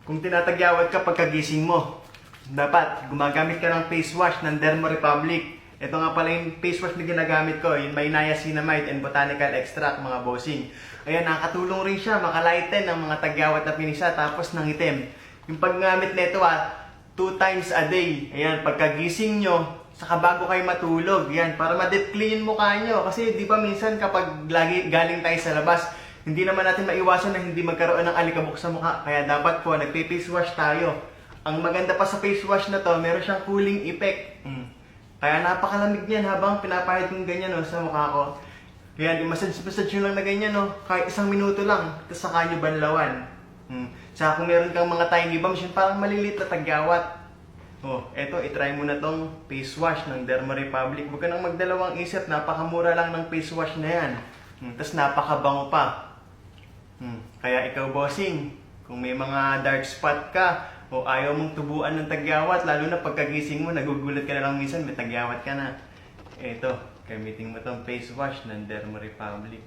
Kung tinatagyawat ka pagkagising mo, dapat gumagamit ka ng face wash ng Derma Republic. Ito nga pala yung face wash na ginagamit ko, yung may niacinamide and botanical extract, mga bossing. Ayan, nakatulong rin siya, makalighten ng mga tagyawat na pinisa, tapos ng itim. Yung paggamit nito 2 times a day. Ayan, pagkagising nyo, saka bago kayo matulog, yan, para ma-deep clean yung mukha nyo. Kasi di ba minsan kapag lagi galing tayo sa labas, hindi naman natin maiwasan na hindi magkaroon ng alikabok sa mukha. Kaya dapat po, nagpe-face wash tayo. Ang maganda pa sa face wash na to, meron siyang cooling effect. Kaya napakalamig niyan habang pinapahid kong ganyan sa mukha ko. Kaya i-massage nyo lang na ganyan, kahit 1 minuto lang, tapos saka nyo banlawan. Saka kung meron kang mga tiny bumps, yun parang malilit na tagyawat. Eto, itry mo na tong face wash ng Derma Republic. Huwag ka nang magdalawang isip, napakamura lang ng face wash na yan. Tapos napakabango pa. Kaya ikaw, bossing, kung may mga dark spot ka o ayaw mong tubuan ng tagyawat, lalo na pagkagising mo, nagugulat ka na lang minsan, may tagyawat ka na. Eto, gamitin mo tong face wash ng Derma Republic.